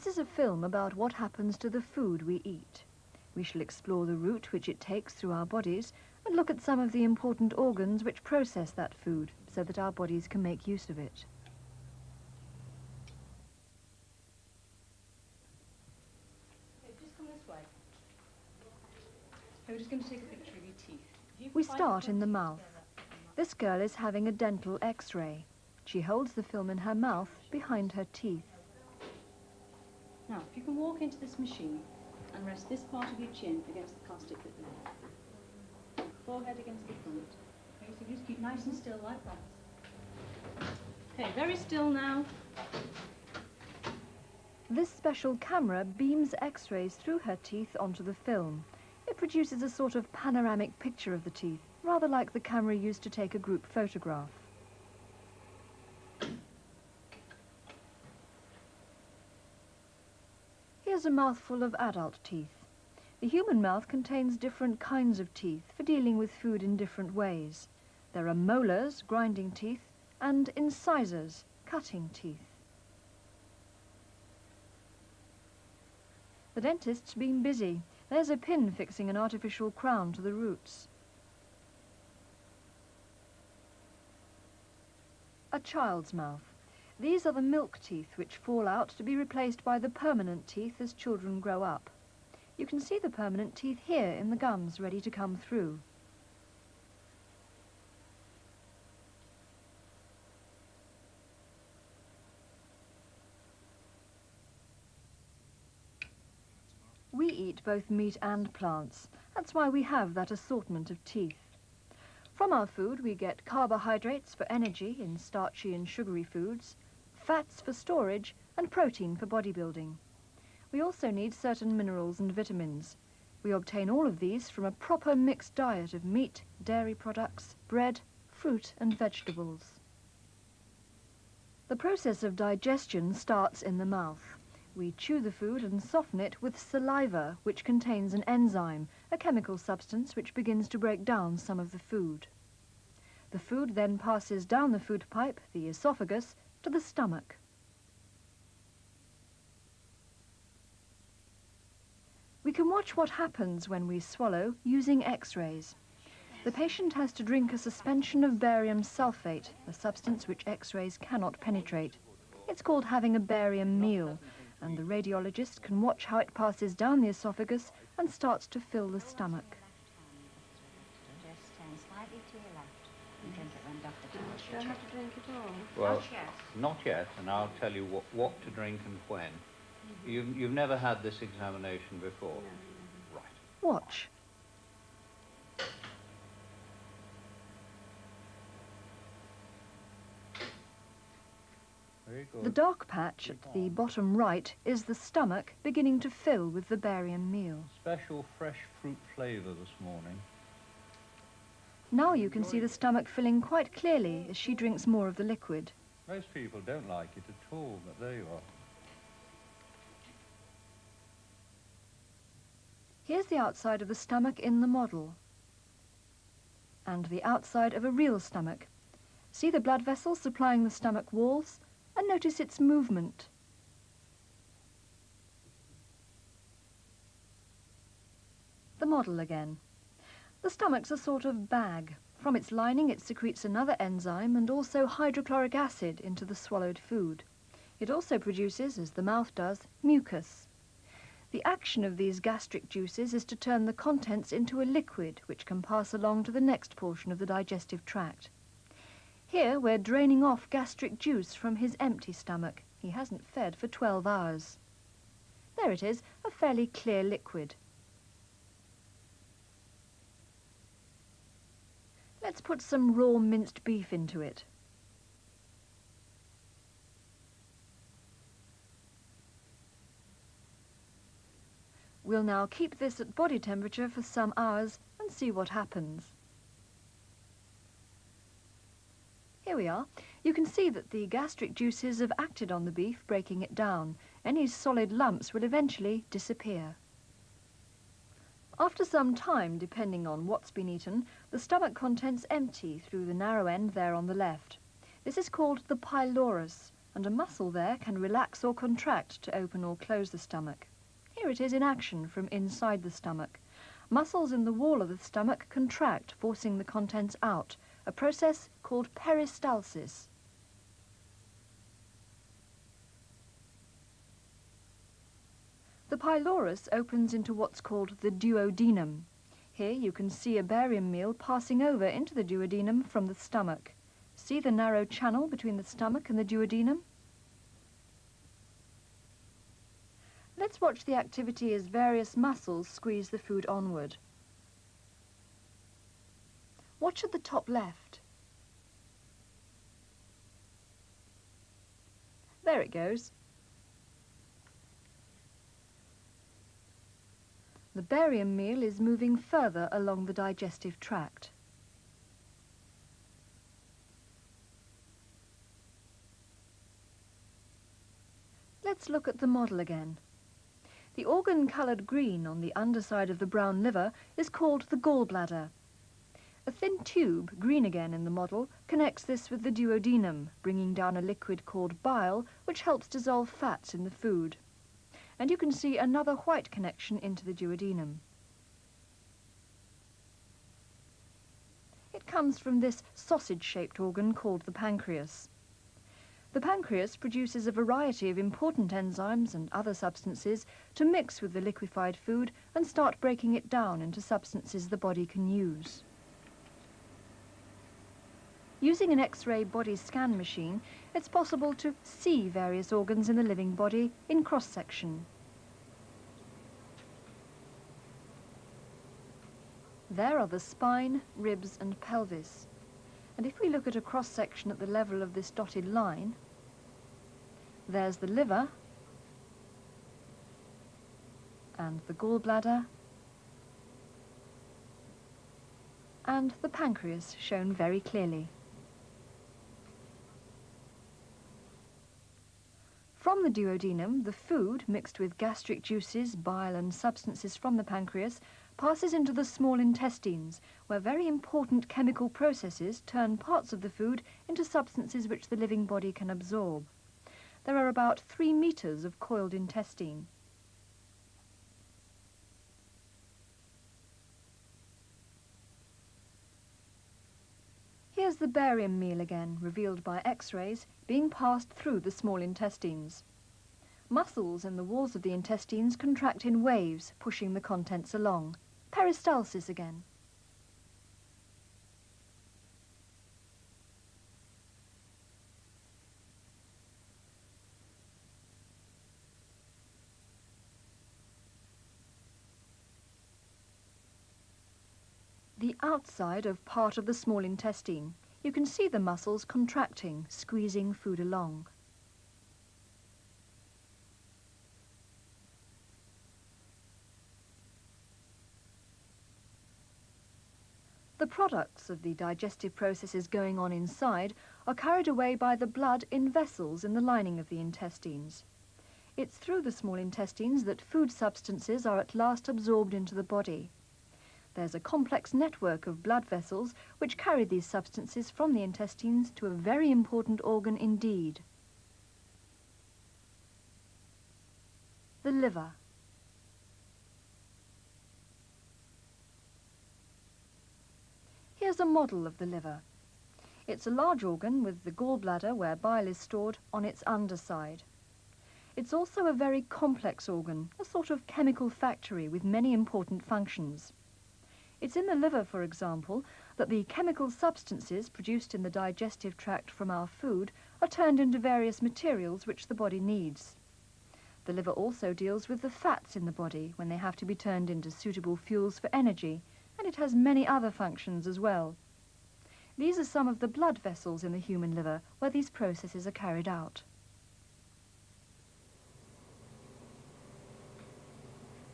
This is a film about what happens to the food we eat. We shall explore the route which it takes through our bodies and look at some of the important organs which process that food so that our bodies can make use of it. Just come this way. We're just going to take a picture of your teeth. We start in the mouth. This girl is having a dental X-ray. She holds the film in her mouth behind her teeth. Now, if you can walk into this machine and rest this part of your chin against the plastic bit there. Forehead against the front. Okay, so just keep nice and still like that. Okay, very still now. This special camera beams X-rays through her teeth onto the film. It produces a sort of panoramic picture of the teeth, rather like the camera used to take a group photograph. Here's a mouthful of adult teeth. The human mouth contains different kinds of teeth for dealing with food in different ways. There are molars, grinding teeth, and incisors, cutting teeth. The dentist's been busy. There's a pin fixing an artificial crown to the roots. A child's mouth. These are the milk teeth which fall out to be replaced by the permanent teeth as children grow up. You can see the permanent teeth here in the gums ready to come through. We eat both meat and plants. That's why we have that assortment of teeth. From our food we get carbohydrates for energy in starchy and sugary foods, fats for storage, and protein for bodybuilding. We also need certain minerals and vitamins. We obtain all of these from a proper mixed diet of meat, dairy products, bread, fruit and vegetables. The process of digestion starts in the mouth. We chew the food and soften it with saliva, which contains an enzyme, a chemical substance which begins to break down some of the food. The food then passes down the food pipe, the esophagus, to the stomach. We can watch what happens when we swallow using X-rays. The patient has to drink a suspension of barium sulfate, a substance which X-rays cannot penetrate. It's called having a barium meal, and the radiologist can watch how it passes down the esophagus and starts to fill the stomach. Just turn slightly to your left and drink it when Dr. tells you. Don't have to drink it all. Well, Not yet. not yet, and I'll tell you what to drink and when. You've never had this examination before? No. Right. Watch. Very good. The dark patch at the bottom right is the stomach beginning to fill with the barium meal. Special fresh fruit flavour this morning. Now you can see the stomach filling quite clearly as she drinks more of the liquid. Most people don't like it at all, but there you are. Here's the outside of the stomach in the model, and the outside of a real stomach. See the blood vessels supplying the stomach walls, and notice its movement. The model again. The stomach's a sort of bag. From its lining it secretes another enzyme and also hydrochloric acid into the swallowed food. It also produces, as the mouth does, mucus. The action of these gastric juices is to turn the contents into a liquid which can pass along to the next portion of the digestive tract. Here we're draining off gastric juice from his empty stomach. He hasn't fed for 12 hours. There it is, a fairly clear liquid. Let's put some raw minced beef into it. We'll now keep this at body temperature for some hours and see what happens. Here we are. You can see that the gastric juices have acted on the beef, breaking it down. Any solid lumps will eventually disappear. After some time, depending on what's been eaten, the stomach contents empty through the narrow end there on the left. This is called the pylorus, and a muscle there can relax or contract to open or close the stomach. Here it is in action from inside the stomach. Muscles in the wall of the stomach contract, forcing the contents out, a process called peristalsis. The pylorus opens into what's called the duodenum. Here you can see a barium meal passing over into the duodenum from the stomach. See the narrow channel between the stomach and the duodenum? Let's watch the activity as various muscles squeeze the food onward. Watch at the top left. There it goes. The barium meal is moving further along the digestive tract. Let's look at the model again. The organ coloured green on the underside of the brown liver is called the gallbladder. A thin tube, green again in the model, connects this with the duodenum, bringing down a liquid called bile, which helps dissolve fats in the food. And you can see another white connection into the duodenum. It comes from this sausage-shaped organ called the pancreas. The pancreas produces a variety of important enzymes and other substances to mix with the liquefied food and start breaking it down into substances the body can use. Using an X-ray body scan machine, it's possible to see various organs in the living body in cross-section. There are the spine, ribs and pelvis. And if we look at a cross-section at the level of this dotted line, there's the liver and the gallbladder and the pancreas shown very clearly. From the duodenum, the food, mixed with gastric juices, bile and substances from the pancreas, passes into the small intestines, where very important chemical processes turn parts of the food into substances which the living body can absorb. There are about 3 meters of coiled intestine. Here's the barium meal again, revealed by X-rays, being passed through the small intestines. Muscles in the walls of the intestines contract in waves, pushing the contents along. Peristalsis again. The outside of part of the small intestine. You can see the muscles contracting, squeezing food along. The products of the digestive processes going on inside are carried away by the blood in vessels in the lining of the intestines. It's through the small intestines that food substances are at last absorbed into the body. There's a complex network of blood vessels which carry these substances from the intestines to a very important organ indeed. The liver. Here's a model of the liver. It's a large organ with the gallbladder, where bile is stored, on its underside. It's also a very complex organ, a sort of chemical factory with many important functions. It's in the liver, for example, that the chemical substances produced in the digestive tract from our food are turned into various materials which the body needs. The liver also deals with the fats in the body when they have to be turned into suitable fuels for energy, and it has many other functions as well. These are some of the blood vessels in the human liver where these processes are carried out.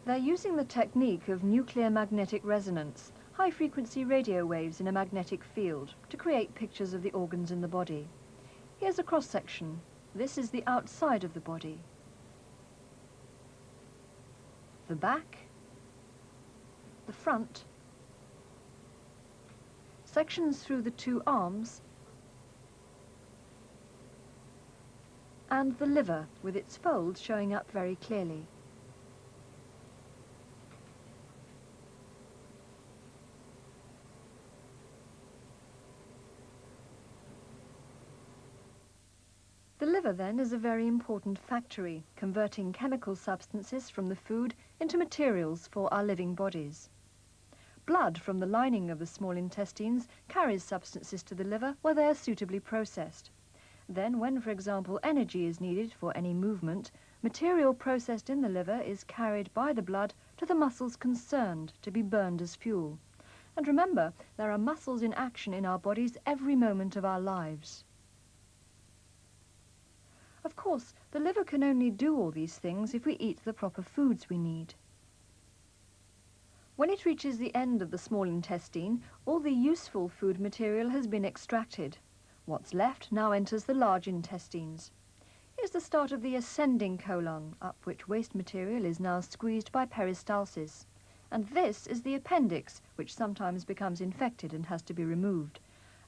They're using the technique of nuclear magnetic resonance, high-frequency radio waves in a magnetic field, to create pictures of the organs in the body. Here's a cross-section. This is the outside of the body. The back, the front, sections through the 2 arms, and the liver with its folds showing up very clearly. The liver then is a very important factory, converting chemical substances from the food into materials for our living bodies. Blood from the lining of the small intestines carries substances to the liver where they are suitably processed. Then, when, for example, energy is needed for any movement, material processed in the liver is carried by the blood to the muscles concerned to be burned as fuel. And remember, there are muscles in action in our bodies every moment of our lives. Of course, the liver can only do all these things if we eat the proper foods we need. When it reaches the end of the small intestine, all the useful food material has been extracted. What's left now enters the large intestines. Here's the start of the ascending colon, up which waste material is now squeezed by peristalsis. And this is the appendix, which sometimes becomes infected and has to be removed.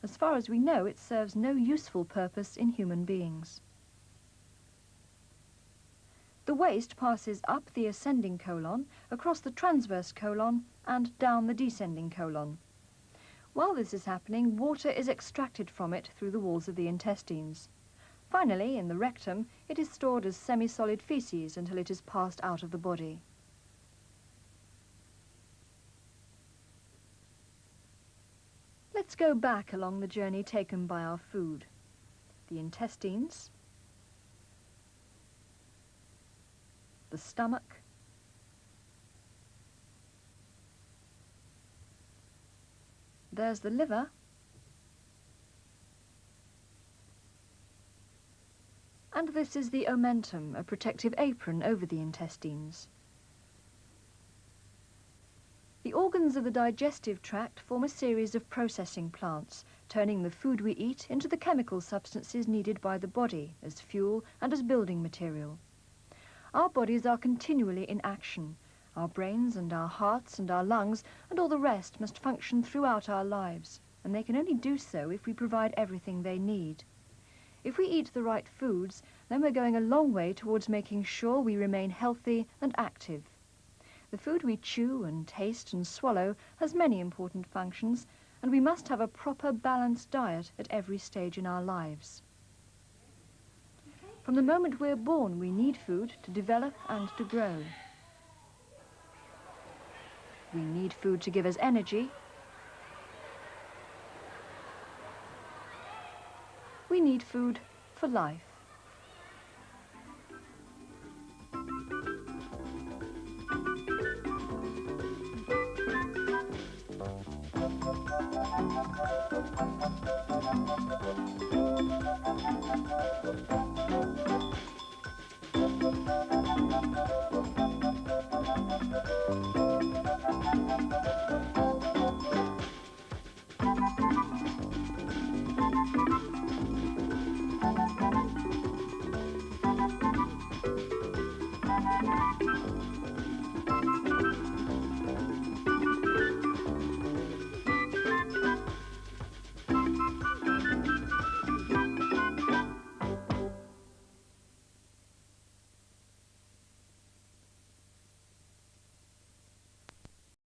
As far as we know, it serves no useful purpose in human beings. The waste passes up the ascending colon, across the transverse colon, and down the descending colon. While this is happening, water is extracted from it through the walls of the intestines. Finally, in the rectum, it is stored as semi-solid feces until it is passed out of the body. Let's go back along the journey taken by our food. The intestines, the stomach, there's the liver, and this is the omentum, a protective apron over the intestines. The organs of the digestive tract form a series of processing plants, turning the food we eat into the chemical substances needed by the body as fuel and as building material. Our bodies are continually in action. Our brains and our hearts and our lungs and all the rest must function throughout our lives, and they can only do so if we provide everything they need. If we eat the right foods, then we're going a long way towards making sure we remain healthy and active. The food we chew and taste and swallow has many important functions, and we must have a proper balanced diet at every stage in our lives. From the moment we're born, we need food to develop and to grow. We need food to give us energy. We need food for life.